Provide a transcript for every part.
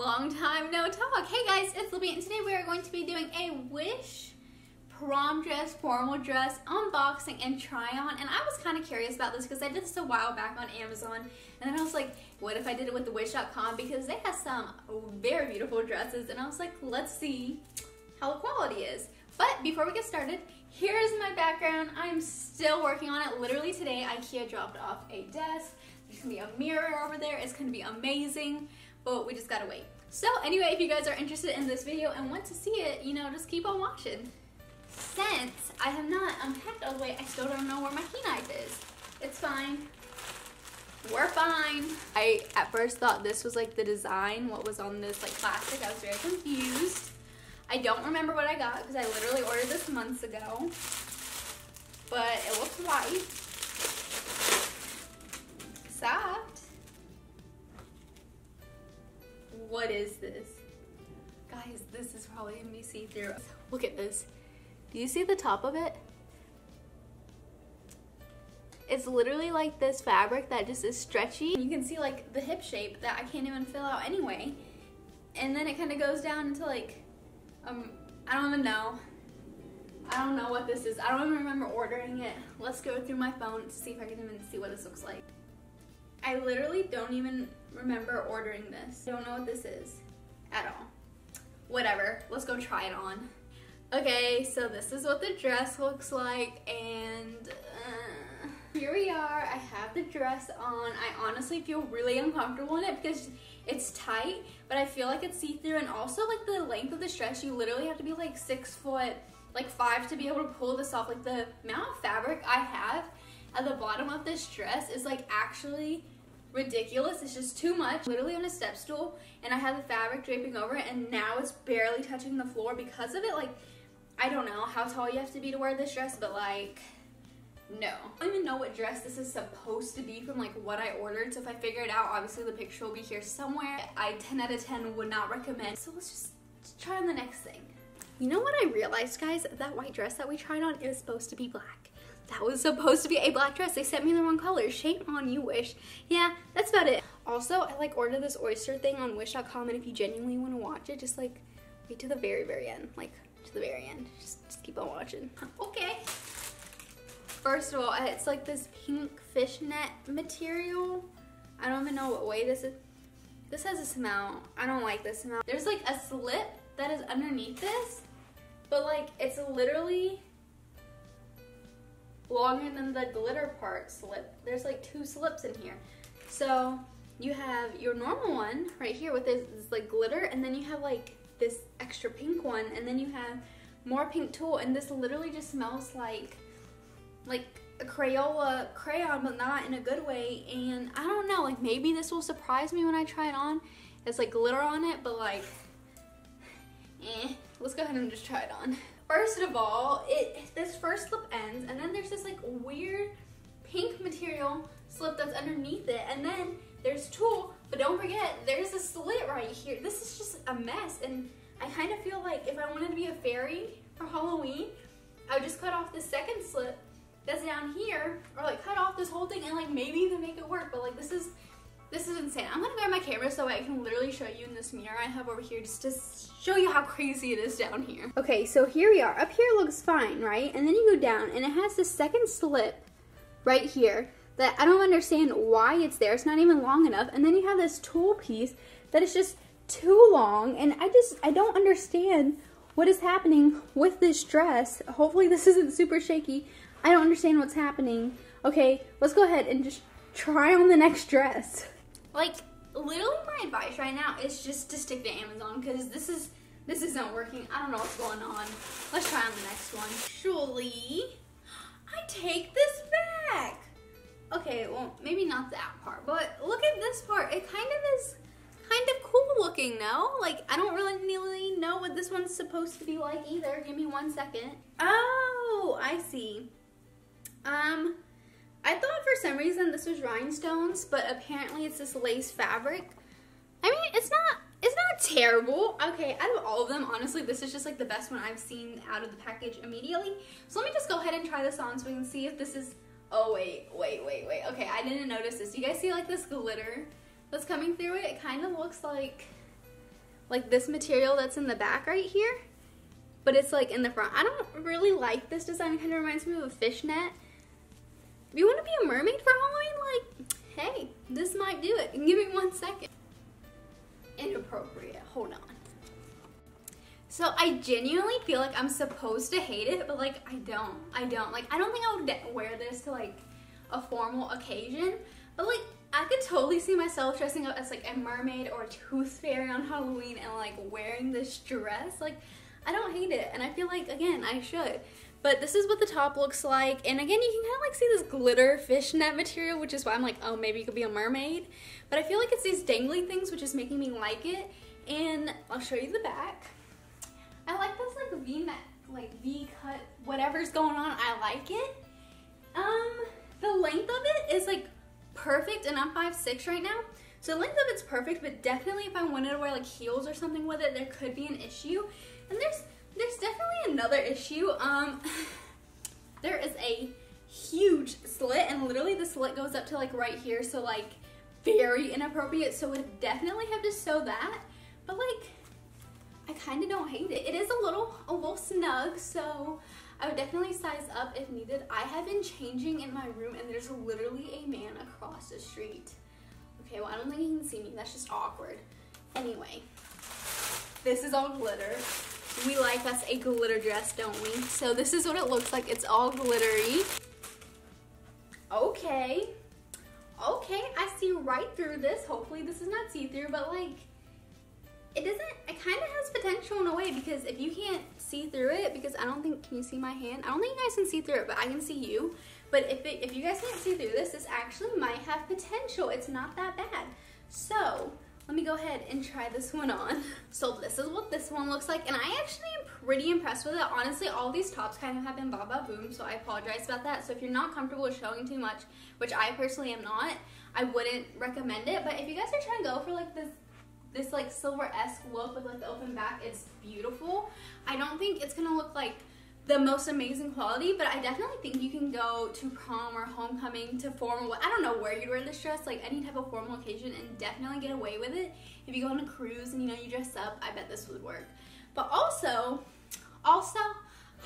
long time no talk. Hey guys, it's Libby, and today we are going to be doing a Wish prom dress, formal dress unboxing and try on. And I was kind of curious about this because I did this a while back on Amazon, and then I was like, what if I did it with the wish.com, because they have some very beautiful dresses, and I was like, let's see how the quality is. But before we get started, here's my background. I'm still working on it. Literally today, IKEA dropped off a desk. There's gonna be a mirror over there. It's gonna be amazing, but we just gotta wait. So anyway, if you guys are interested in this video and want to see it, you know, just keep on watching. Since I have not unpacked all the way, I still don't know where my key knife is. It's fine. We're fine. I at first thought this was like the design, what was on this like plastic. I was very confused. I don't remember what I got because I literally ordered this months ago. But it looks white. Soft. What is this? Guys, this is probably gonna be see-through. Look at this. Do you see the top of it? It's literally like this fabric that just is stretchy. You can see like the hip shape that I can't even fill out anyway. And then it kind of goes down into like, I don't even know. I don't know what this is. I don't even remember ordering it. Let's go through my phone to see if I can even see what this looks like. I literally don't even remember ordering this. I don't know what this is at all. Whatever, let's go try it on. Okay, so this is what the dress looks like, and here we are. I have the dress on. I honestly feel really uncomfortable in it because it's tight, but I feel like it's see-through, and also like the length of this dress, you literally have to be like 6 foot, like 5 to be able to pull this off. Like the amount of fabric I have at the bottom of this dress is like actually ridiculous. It's just too much. Literally on a step stool, and I have the fabric draping over it, and now it's barely touching the floor because of it. Like, I don't know how tall you have to be to wear this dress, but like, no. I don't even know what dress this is supposed to be from like what I ordered, so if I figure it out, obviously the picture will be here somewhere. I 10 out of 10 would not recommend. So let's just try on the next thing. You know what I realized, guys? That white dress that we tried on is supposed to be black. That was supposed to be a black dress. They sent me the wrong color. Shame on you, Wish. Yeah, that's about it. Also, I like ordered this oyster thing on wish.com, and if you genuinely want to watch it, just like wait to the very, very end. Like, to the very end. Just keep on watching. Okay. First of all, it's like this pink fishnet material. I don't even know what way this is. This has a smell. I don't like this smell. There's like a slip that is underneath this, but like it's literally longer than the glitter part slip. There's like 2 slips in here. So you have your normal one right here with this like glitter, and then you have like this extra pink one, and then you have more pink tulle, and this literally just smells like a Crayola crayon, but not in a good way. And I don't know, like maybe this will surprise me when I try it on. It's like glitter on it, but like, let's go ahead and just try it on. First of all, this first slip ends, and then there's this like weird pink material slip that's underneath it, and then there's tulle, but don't forget there's a slit right here. This is just a mess, and I kind of feel like if I wanted to be a fairy for Halloween, I would just cut off the second slip that's down here, or like cut off this whole thing and like maybe even make it work. But like this is insane. I'm gonna grab my camera so I can literally show you in this mirror I have over here, just to show you how crazy it is down here. Okay, so here we are. Up here looks fine, right? And then you go down, and it has this second slip right here that I don't understand why it's there. It's not even long enough. And then you have this tulle piece that is just too long, and I don't understand what is happening with this dress. Hopefully this isn't super shaky. I don't understand what's happening. Okay, let's go ahead and just try on the next dress. Like, literally my advice right now is just to stick to Amazon, because this is not working. I don't know what's going on. Let's try on the next one. Actually, I take this back. Okay, well, maybe not that part, but look at this part. It kind of is kind of cool looking, no? Like, I don't really know what this one's supposed to be like either. Give me 1 second. Oh, I see. I thought for some reason this was rhinestones, but apparently it's this lace fabric. I mean, it's not terrible. Okay, out of all of them, honestly, this is just like the best one I've seen out of the package immediately. So let me just go ahead and try this on so we can see if this is, oh wait. Okay, I didn't notice this. You guys see like this glitter that's coming through it? It kind of looks like like this material that's in the back right here, but it's like in the front. I don't really like this design. It kind of reminds me of a fishnet. If you want to be a mermaid for Halloween, like, hey, this might do it. Give me 1 second. Inappropriate. Hold on. So I genuinely feel like I'm supposed to hate it, but like I don't. Like, I don't think I would wear this to like a formal occasion, but like I could totally see myself dressing up as like a mermaid or a tooth fairy on Halloween and like wearing this dress. Like, I don't hate it, and I feel like, again, I should. But this is what the top looks like, and again, you can kind of like see this glitter fishnet material, which is why I'm like, oh, maybe you could be a mermaid. But I feel like it's these dangly things which is making me like it, and I'll show you the back. I like this like V-neck, like V-cut, whatever's going on, I like it. The length of it is like perfect, and I'm 5'6" right now, so the length of it's perfect, but definitely if I wanted to wear like heels or something with it, there could be an issue. And there's definitely another issue. There is a huge slit, and literally the slit goes up to like right here, so like very inappropriate, so would definitely have to sew that. But like, I kind of don't hate it. It is a little snug, so I would definitely size up if needed. I have been changing in my room, and there's literally a man across the street. Okay, well, I don't think he can see me. That's just awkward. Anyway, this is all glitter. We like us a glitter dress, don't we? So this is what it looks like. It's all glittery. Okay, I see right through this. Hopefully this is not see-through, but like, it kind of has potential in a way, because if you can't see through it, because I don't think, can you see my hand? I don't think you guys can see through it, but I can see you. But if you guys can't see through this, this actually might have potential. It's not that bad. So let me go ahead and try this one on. So this is what this one looks like, and I actually am pretty impressed with it. Honestly, all these tops kind of have been ba boom, so I apologize about that. So if you're not comfortable with showing too much, which I personally am not, I wouldn't recommend it. But if you guys are trying to go for like this like silver-esque look with like the open back, it's beautiful. I don't think it's gonna look like the most amazing quality, but I definitely think you can go to prom or homecoming to formal, I don't know where you'd wear this dress, like any type of formal occasion, and definitely get away with it. If you go on a cruise and you know you dress up, I bet this would work. But also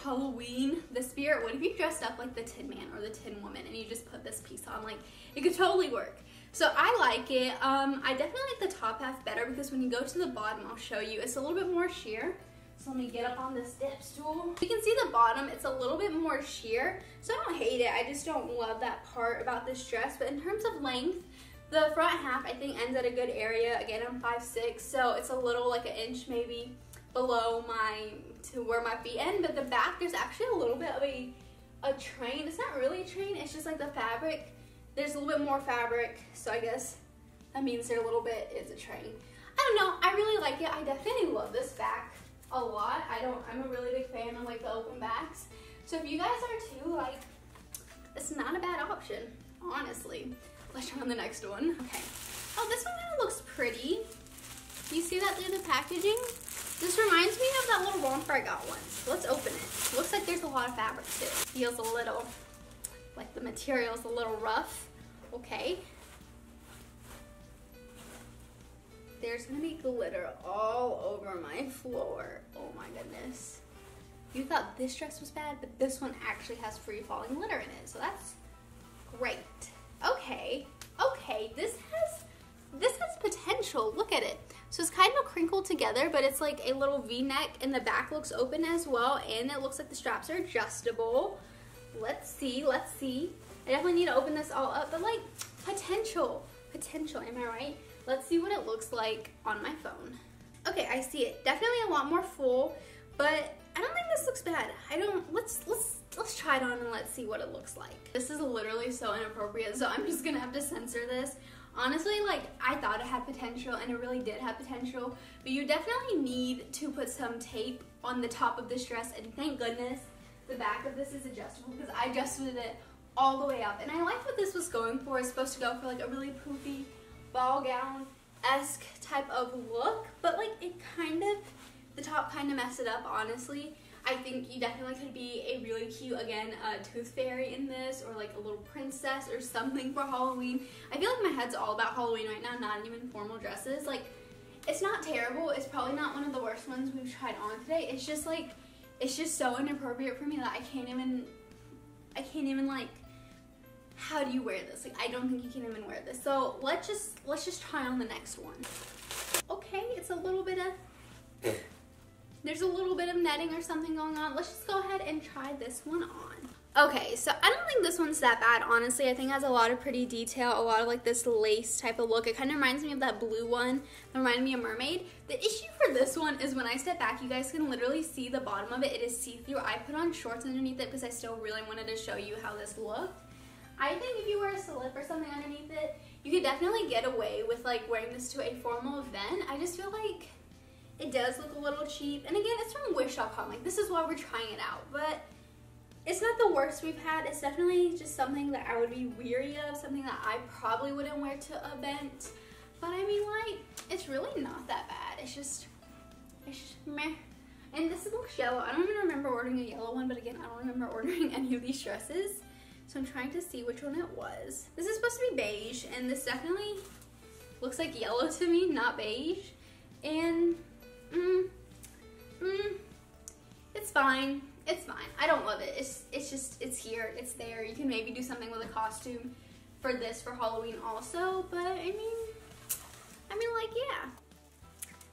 Halloween, the spirit, what if you dressed up like the Tin Man or the Tin Woman and you just put this piece on? Like, it could totally work. So I like it. I definitely like the top half better, because when you go to the bottom, I'll show you, it's a little bit more sheer. So let me get up on this step stool. You can see the bottom, it's a little bit more sheer. So I don't hate it, I just don't love that part about this dress. But in terms of length, the front half I think ends at a good area. Again, I'm 5'6", so it's a little like an inch maybe below to where my feet end. But the back, there's actually a little bit of a train. It's not really a train, it's just like the fabric. There's a little bit more fabric, so I guess that means there a little bit is a train. I don't know, I really like it. I definitely love this back a lot. I'm a really big fan of like the open backs. So if you guys are too, like, it's not a bad option, honestly. Let's try on the next one. Okay. Oh, this one kind of looks pretty. You see that through the packaging? This reminds me of that little romper I got once. Let's open it. Looks like there's a lot of fabric too. Feels a little, like the material's a little rough. Okay. There's gonna be glitter all over my floor. Oh my goodness. You thought this dress was bad, but this one actually has free falling glitter in it, so that's great. Okay, this has potential. Look at it. So it's kind of crinkled together, but it's like a little V-neck, and the back looks open as well, and it looks like the straps are adjustable. Let's see. I definitely need to open this all up, but like, potential, am I right? Let's see what it looks like on my phone. Okay, I see it. Definitely a lot more full, but I don't think this looks bad. Let's try it on and let's see what it looks like. This is literally so inappropriate, so I'm just gonna have to censor this. Honestly, like, I thought it had potential, and it really did have potential, but you definitely need to put some tape on the top of this dress, and thank goodness the back of this is adjustable, because I adjusted it all the way up. And I like what this was going for. It's supposed to go for like a really poofy ball gown-esque type of look, but like the top kind of messed it up, honestly. I think you definitely could be a really cute, again, tooth fairy in this, or like a little princess or something for Halloween. I feel like my head's all about Halloween right now, not even formal dresses. Like, It's not terrible. It's probably not one of the worst ones we've tried on today. It's just like, it's just so inappropriate for me that I can't even like, how do you wear this? Like, I don't think you can even wear this. So let's just try on the next one. Okay, it's a little bit of, there's a little bit of netting or something going on. Let's just go ahead and try this one on. Okay, so I don't think this one's that bad, honestly. I think it has a lot of pretty detail, a lot of like this lace type of look. It kind of reminds me of that blue one that reminded me of Mermaid. The issue for this one is when I step back, you guys can literally see the bottom of it. It is see-through. I put on shorts underneath it because I still really wanted to show you how this looked. I think if you wear a slip or something underneath it, you could definitely get away with like wearing this to a formal event. I just feel like it does look a little cheap. And again, it's from Wish.com. Like, this is why we're trying it out. But it's not the worst we've had. It's definitely just something that I would be weary of, something that I probably wouldn't wear to an event. But I mean, like, it's really not that bad. It's just meh. And this looks yellow. I don't even remember ordering a yellow one, but again, I don't remember ordering any of these dresses. So I'm trying to see which one it was. This is supposed to be beige, and this definitely looks like yellow to me, not beige. And, it's fine. It's fine. I don't love it. It's just, it's here, it's there. You can maybe do something with a costume for this for Halloween also, but I mean, like, yeah.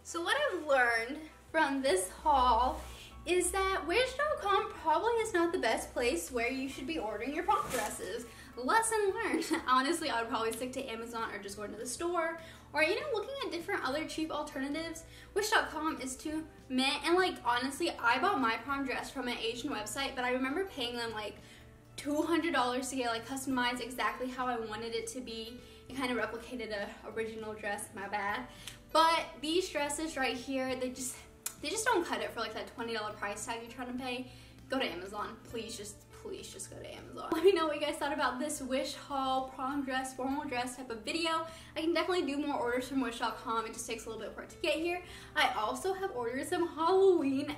So what I've learned from this haul is that Wish.com probably is not the best place where you should be ordering your prom dresses. Lesson learned. Honestly, I would probably stick to Amazon or just going to the store, or, you know, looking at different other cheap alternatives. Wish.com is too meh, and like, honestly, I bought my prom dress from an Asian website, but I remember paying them like $200 to get like customized exactly how I wanted it to be. It kind of replicated a original dress, my bad. But these dresses right here, they just don't cut it for like that $20 price tag you're trying to pay. Go to Amazon, please just go to Amazon. Let me know what you guys thought about this Wish haul, prom dress, formal dress type of video. I can definitely do more orders from Wish.com. It just takes a little bit for it to get here. I also have ordered some Halloween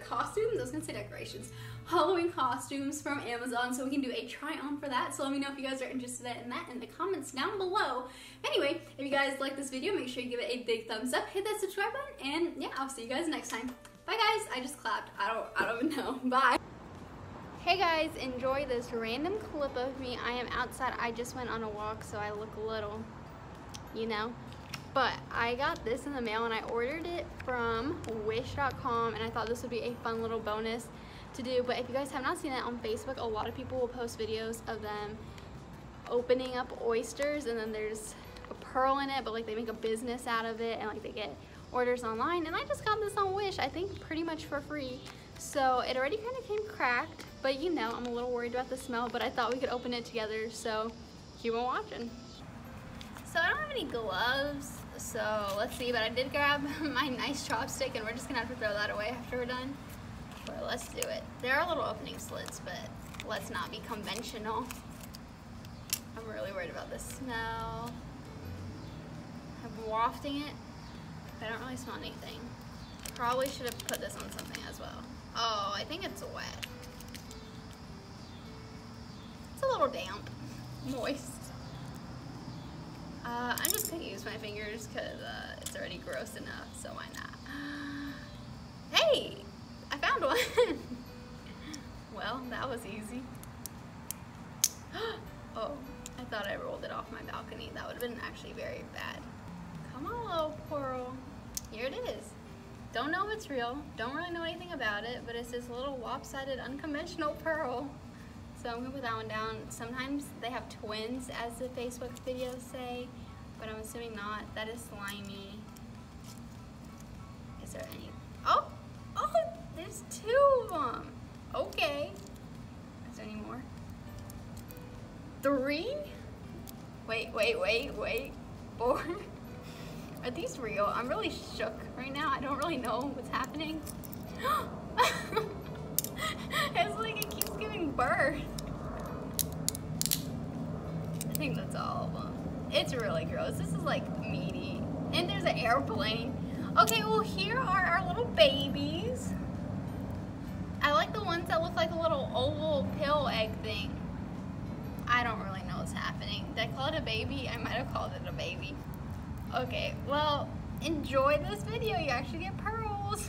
costumes. I was gonna say decorations. Halloween costumes from Amazon, so we can do a try on for that. So let me know if you guys are interested in that in the comments down below. Anyway, if you guys like this video, make sure you give it a big thumbs up, hit that subscribe button, and yeah, I'll see you guys next time. Bye guys. I just clapped. I don't even know. Bye. Hey guys, enjoy this random clip of me. I am outside. I just went on a walk, so I look a little, you know. But I got this in the mail, and I ordered it from Wish.com, and I thought this would be a fun little bonus to do. But if you guys have not seen it on Facebook, a lot of people will post videos of them opening up oysters, and then there's a pearl in it, but like they make a business out of it, and like they get orders online. And I just got this on Wish, I think pretty much for free. So it already kind of came cracked, but you know, I'm a little worried about the smell, but I thought we could open it together, so keep on watching. So I don't have any gloves, so let's see, but I did grab my nice chopstick, and we're just gonna have to throw that away after we're done. But let's do it. There are little opening slits, but let's not be conventional. I'm really worried about the smell. I'm wafting it, but I don't really smell anything. Probably should have put this on something as well. Oh, I think it's wet. It's a little damp, moist. I'm just gonna use my fingers because it's already gross enough, so why not? Hey, I found one. Well, that was easy. Oh, I thought I rolled it off my balcony. That would have been actually very bad. Come on, little coral. Here it is. Don't know if it's real, don't really know anything about it, but it's this little lopsided, unconventional pearl. So I'm gonna put that one down. Sometimes they have twins, as the Facebook videos say, but I'm assuming not. That is slimy. Is there any? Oh, there's two of them. Okay. Is there any more? 3? Wait. 4? Are these real? I'm really shook right now. I don't really know what's happening. It's like it keeps giving birth. I think that's all of them. It's really gross. This is like meaty. And there's an airplane. Okay, well here are our little babies. I like the ones that look like a little oval pill egg thing. I don't really know what's happening. Did I call it a baby? I might have called it a baby. Okay, well, enjoy this video. You actually get pearls.